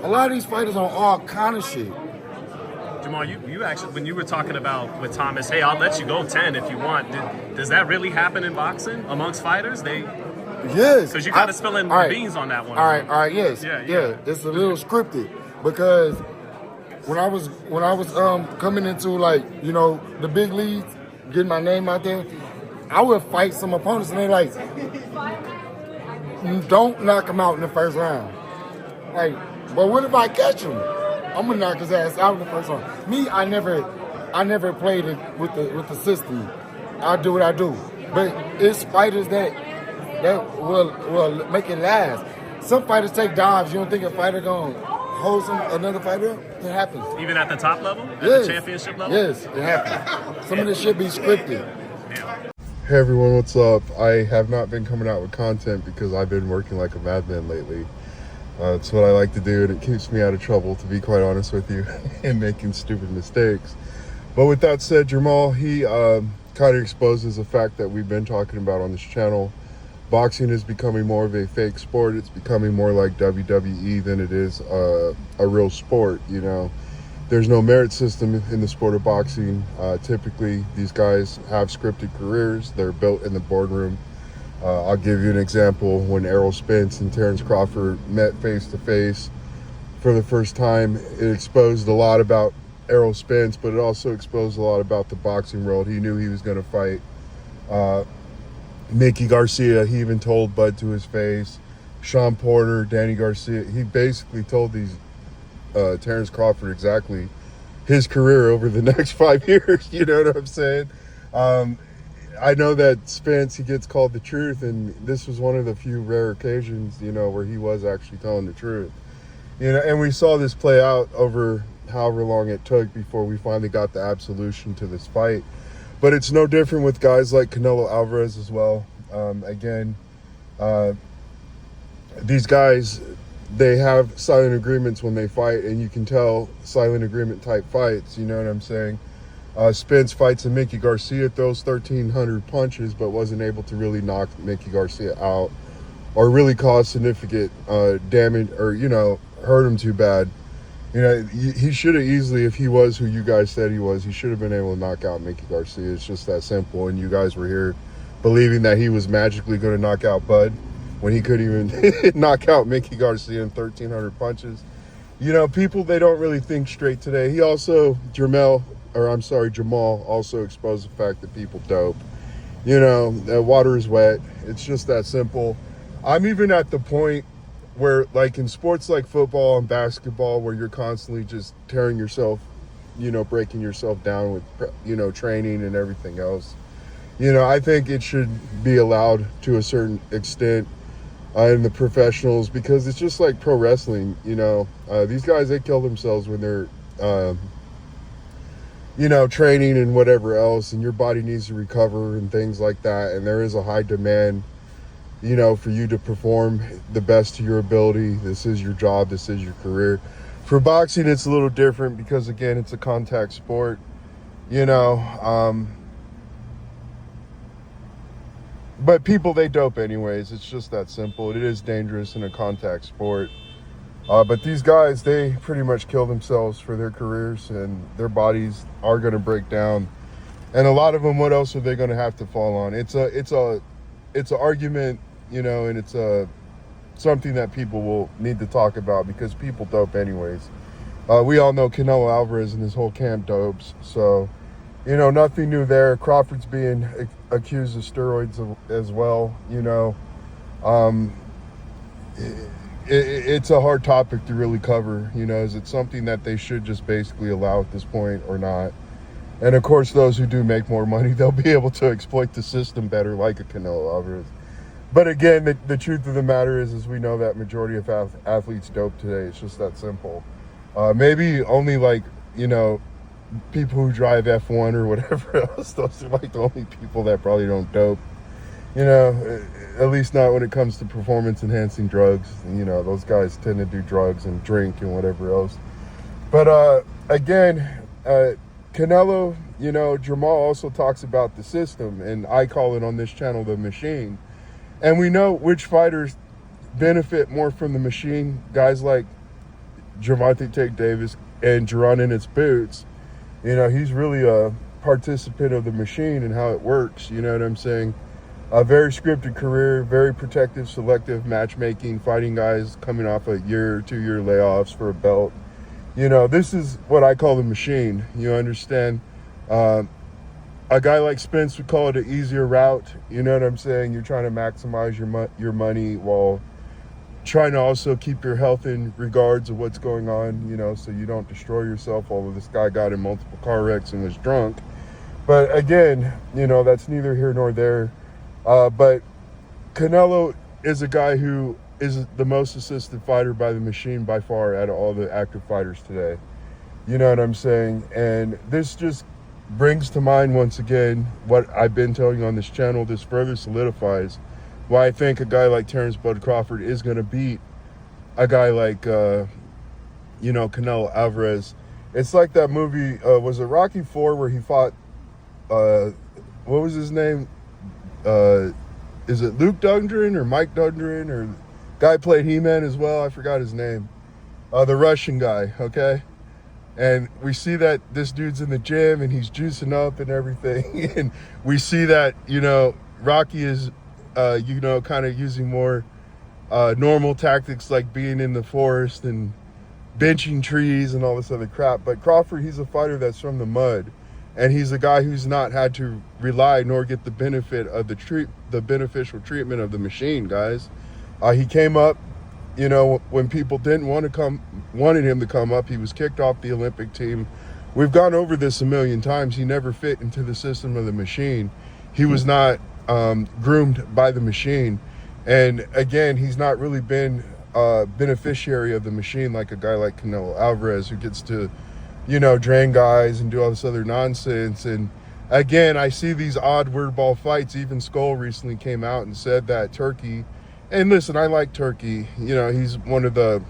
A lot of these fighters on all kind of shit. Jermall, you actually, when you were talking about with Thomas, hey, I'll let you go 10 if you want. Does that really happen in boxing amongst fighters? Yes. Because you got to spill in beans on that one. All right, yes. Yeah. It's a little scripted because when I was coming into, like, you know, the big leagues, getting my name out there, I would fight some opponents and they're like, don't knock him out in the first round. Like, but what if I catch him? I'm gonna knock his ass out in the first round. Me, I never played it with the system. I do what I do. But it's fighters that will make it last. Some fighters take dives. You don't think a fighter gonna hold another fighter up? It happens. Even at the top level? At the championship level? Yes, it happens. Some of this shit be scripted. Yeah. Hey everyone, what's up? I have not been coming out with content because I've been working like a madman lately. It's what I like to do, and it keeps me out of trouble, to be quite honest with you, and making stupid mistakes. But with that said, Jermall, he kind of exposes the fact that we've been talking about on this channel. Boxing is becoming more of a fake sport. It's becoming more like WWE than it is a real sport, you know. There's no merit system in the sport of boxing. Typically, these guys have scripted careers. They're built in the boardroom. I'll give you an example. When Errol Spence and Terrence Crawford met face to face for the first time, it exposed a lot about Errol Spence, but it also exposed a lot about the boxing world. He knew he was going to fight Mickey Garcia. He even told Bud to his face. Sean Porter, Danny Garcia. He basically told these Terrence Crawford exactly his career over the next 5 years. You know what I'm saying? I know that Spence, he gets called the truth, and this was one of the few rare occasions, you know, where he was actually telling the truth. You know, and we saw this play out over however long it took before we finally got the absolution to this fight. But it's no different with guys like Canelo Alvarez as well. These guys, they have silent agreements when they fight, and you can tell silent agreement type fights, you know what I'm saying? Spence fights and Mickey Garcia, throws 1,300 punches, but wasn't able to really knock Mickey Garcia out or really cause significant damage or, you know, hurt him too bad. You know, he should have easily, if he was who you guys said he was, he should have been able to knock out Mickey Garcia. It's just that simple. And you guys were here believing that he was magically going to knock out Bud when he couldn't even knock out Mickey Garcia in 1,300 punches. You know, people, they don't really think straight today. He also, Jermall also exposed the fact that people dope. You know, water is wet. It's just that simple. I'm even at the point where, like in sports like football and basketball, where you're constantly just tearing yourself, you know, breaking yourself down with, you know, training and everything else. You know, I think it should be allowed to a certain extent in the professionals, because it's just like pro wrestling. You know, these guys, they kill themselves when they're you know, training and whatever else, and your body needs to recover and things like that. And there is a high demand, you know, for you to perform the best to your ability. This is your job. This is your career. For boxing, it's a little different because, again, it's a contact sport, you know. But people, they dope anyways. It's just that simple. It is dangerous in a contact sport. But these guys, they pretty much kill themselves for their careers, and their bodies are going to break down. And a lot of them, what else are they going to have to fall on? It's an argument, you know, and it's something that people will need to talk about, because people dope anyways. We all know Canelo Alvarez and his whole camp dopes, so, you know, nothing new there. Crawford's being accused of steroids as well, you know. It's a hard topic to really cover, you know. Is it something that they should just basically allow at this point or not? And of course, those who do make more money, they'll be able to exploit the system better, like a Canelo Alvarez. But again, the truth of the matter is we know that majority of athletes dope today. It's just that simple. Maybe only, like, you know, people who drive F1 or whatever else, those are like the only people that probably don't dope. You know, at least not when it comes to performance-enhancing drugs. You know, those guys tend to do drugs and drink and whatever else. But again, Canelo, you know, Jermall also talks about the system, and I call it on this channel the machine. And we know which fighters benefit more from the machine. Guys like Gervonta Tank Davis and Jerron in its boots, you know, he's really a participant of the machine and how it works. You know what I'm saying? A very scripted career, very protective, selective matchmaking, fighting guys coming off a year or 2 year layoffs for a belt. You know, this is what I call the machine. You understand? A guy like Spence would call it an easier route. You know what I'm saying? You're trying to maximize your money while trying to also keep your health in regards of what's going on, you know, so you don't destroy yourself, although this guy got in multiple car wrecks and was drunk. But again, you know, that's neither here nor there. But Canelo is a guy who is the most assisted fighter by the machine by far out of all the active fighters today. You know what I'm saying? And this just brings to mind once again what I've been telling you on this channel. This further solidifies why I think a guy like Terrence Bud Crawford is going to beat a guy like, you know, Canelo Alvarez. It's like that movie, was it Rocky IV, where he fought, what was his name? Is it Luke Dundren or Mike Dundren, or guy played He-Man as well? I forgot his name. The Russian guy, okay? And we see that this dude's in the gym and he's juicing up and everything. And we see that, you know, Rocky is, you know, kind of using more normal tactics like being in the forest and benching trees and all this other crap. But Crawford, he's a fighter that's from the mud. And he's a guy who's not had to rely nor get the benefit of the beneficial treatment of the machine, guys. He came up, you know, when people didn't wanted him to come up. He was kicked off the Olympic team. We've gone over this a million times. He never fit into the system of the machine. He was not groomed by the machine. And again, he's not really been a beneficiary of the machine like a guy like Canelo Alvarez, who gets to, you know, drain guys and do all this other nonsense. And again, I see these odd weird ball fights. Even Skull recently came out and said that Turkey, and listen, I like Turkey. You know, he's one of the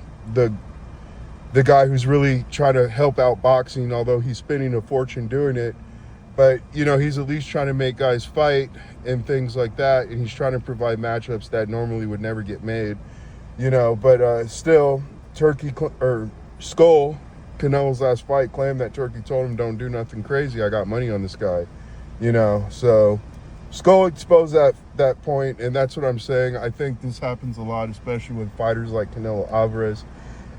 guy who's really trying to help out boxing, although he's spending a fortune doing it. But, you know, he's at least trying to make guys fight and things like that. And he's trying to provide matchups that normally would never get made, you know. But still, Skull, Canelo's last fight, claimed that Turkey told him, don't do nothing crazy. I got money on this guy, you know. So Skull exposed that point, and that's what I'm saying. I think this happens a lot, especially with fighters like Canelo Alvarez.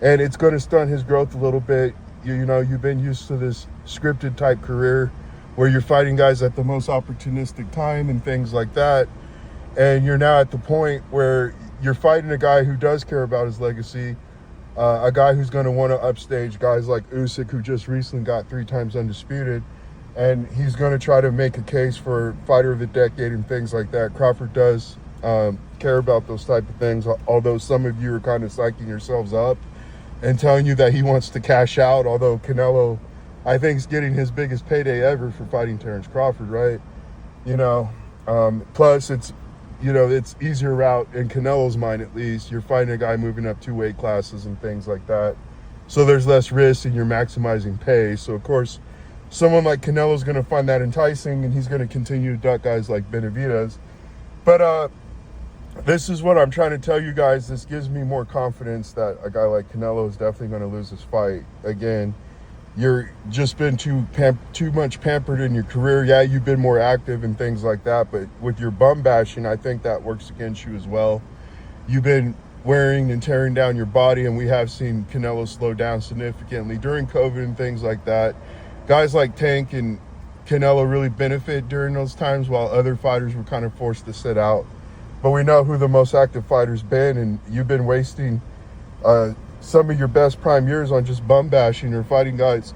And it's going to stunt his growth a little bit. You know, you've been used to this scripted type career where you're fighting guys at the most opportunistic time and things like that. And you're now at the point where you're fighting a guy who does care about his legacy, a guy who's going to want to upstage guys like Usyk, who just recently got 3 times undisputed. And he's going to try to make a case for fighter of the decade and things like that. Crawford does care about those type of things, although some of you are kind of psyching yourselves up and telling you that he wants to cash out, although Canelo, I think, is getting his biggest payday ever for fighting Terrence Crawford, right? You know, plus it's, you know, it's easier route in Canelo's mind, at least. You're fighting a guy moving up 2 weight classes and things like that. So there's less risk and you're maximizing pay. So of course, someone like Canelo's going to find that enticing, and he's going to continue to duck guys like Benavidez. But this is what I'm trying to tell you guys. This gives me more confidence that a guy like Canelo is definitely going to lose this fight. Again, you're just been too much pampered in your career. Yeah, you've been more active and things like that, but with your bum bashing, I think that works against you as well. You've been wearing and tearing down your body, and we have seen Canelo slow down significantly during COVID and things like that. Guys like Tank and Canelo really benefit during those times, while other fighters were kind of forced to sit out. But we know who the most active fighter's been, and you've been wasting some of your best prime years on just bum bashing or fighting guys,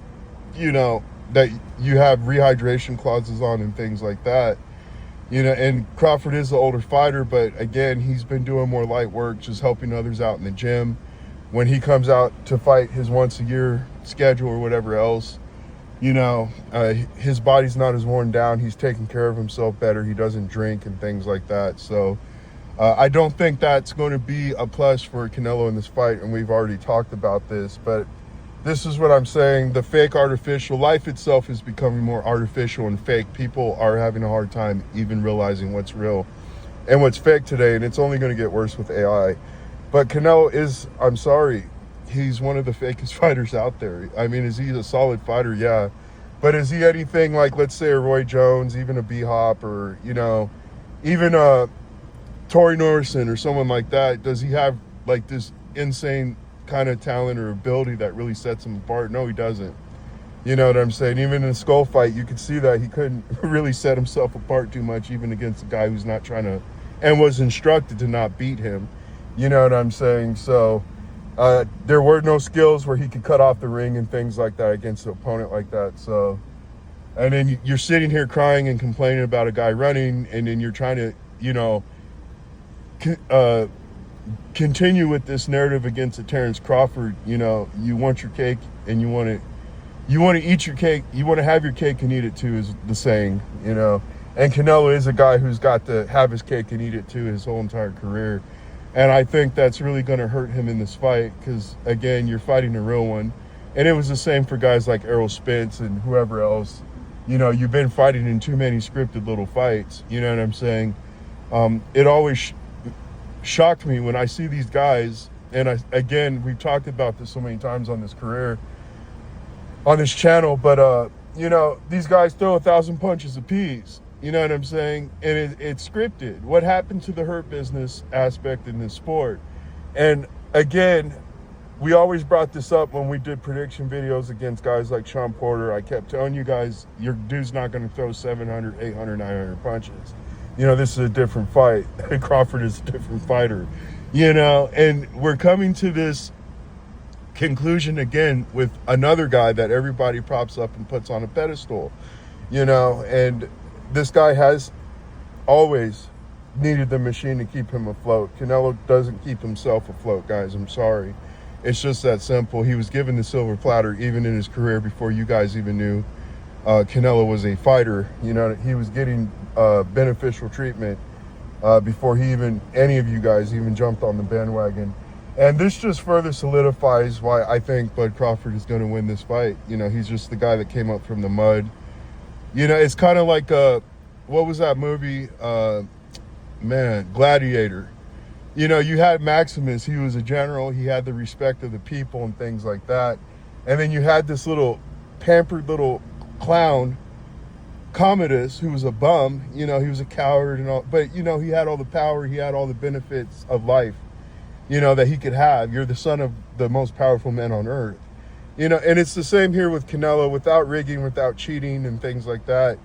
you know, that you have rehydration clauses on and things like that. You know, and Crawford is the older fighter, but again, he's been doing more light work, just helping others out in the gym. When he comes out to fight his once a year schedule or whatever else, you know, his body's not as worn down. He's taking care of himself better. He doesn't drink and things like that. So I don't think that's going to be a plus for Canelo in this fight, and we've already talked about this. But this is what I'm saying. The fake artificial, life itself is becoming more artificial and fake. People are having a hard time even realizing what's real and what's fake today, and it's only going to get worse with AI. But Canelo is, I'm sorry, he's one of the fakest fighters out there. I mean, is he a solid fighter? Yeah. But is he anything like, let's say, a Roy Jones, even a B-Hop, or, you know, even Torrey Norrison or someone like that? Does he have like this insane kind of talent or ability that really sets him apart? No, he doesn't. You know what I'm saying? Even in a skull fight, you could see that he couldn't really set himself apart too much, even against a guy who's not trying to, and was instructed to not beat him. You know what I'm saying? So there were no skills where he could cut off the ring and things like that against an opponent like that. So, and then you're sitting here crying and complaining about a guy running, and then you're trying to, you know, continue with this narrative against a Terrence Crawford. You know, you want your cake and you want to eat your cake. You want to have your cake and eat it too, is the saying, you know. And Canelo is a guy who's got to have his cake and eat it too his whole entire career. And I think that's really going to hurt him in this fight because, again, you're fighting a real one. And it was the same for guys like Errol Spence and whoever else. You know, you've been fighting in too many scripted little fights. You know what I'm saying? It always shocked me when I see these guys. And again, we've talked about this so many times on this career, on this channel. But, you know, these guys throw 1,000 punches apiece. You know what I'm saying? And it's scripted. What happened to the hurt business aspect in this sport? And again, we always brought this up when we did prediction videos against guys like Sean Porter. I kept telling you guys, your dude's not going to throw 700, 800, 900 punches. You know, this is a different fight. Crawford is a different fighter. You know, and we're coming to this conclusion again with another guy that everybody props up and puts on a pedestal. You know, and this guy has always needed the machine to keep him afloat. Canelo doesn't keep himself afloat, guys. I'm sorry. It's just that simple. He was given the silver platter even in his career before you guys even knew Canelo was a fighter. You know, he was getting beneficial treatment before any of you guys even jumped on the bandwagon. And this just further solidifies why I think Bud Crawford is going to win this fight. You know, he's just the guy that came up from the mud. You know, it's kind of like, what was that movie? Gladiator. You know, you had Maximus. He was a general. He had the respect of the people and things like that. And then you had this little pampered little clown, Commodus, who was a bum. You know, he was a coward and all. But, you know, he had all the power. He had all the benefits of life, you know, that he could have. You're the son of the most powerful man on earth. You know, and it's the same here with Canelo, without rigging, without cheating and things like that.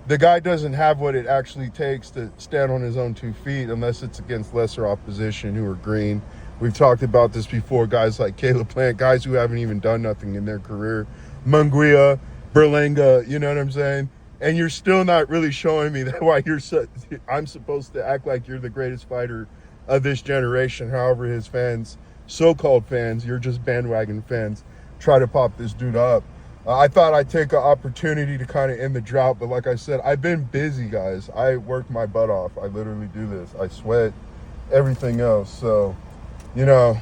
The guy doesn't have what it actually takes to stand on his own 2 feet unless it's against lesser opposition who are green. We've talked about this before, guys like Caleb Plant, guys who haven't even done nothing in their career. Munguia, Berlanga, you know what I'm saying? And you're still not really showing me that why I'm supposed to act like you're the greatest fighter of this generation. However, his fans, so-called fans, you're just bandwagon fans, try to pop this dude up. I thought I'd take an opportunity to kind of end the drought, but like I said, I've been busy, guys. I work my butt off. I literally do this. I sweat, everything else. So, you know,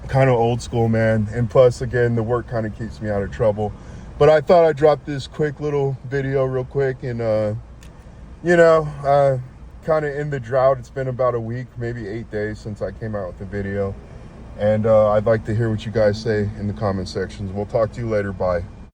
kind of old school, man. And plus, again, the work kind of keeps me out of trouble. But I thought I'd drop this quick little video real quick and, you know, kind of end the drought. It's been about a week, maybe 8 days since I came out with the video. And I'd like to hear what you guys say in the comment sections. We'll talk to you later. Bye.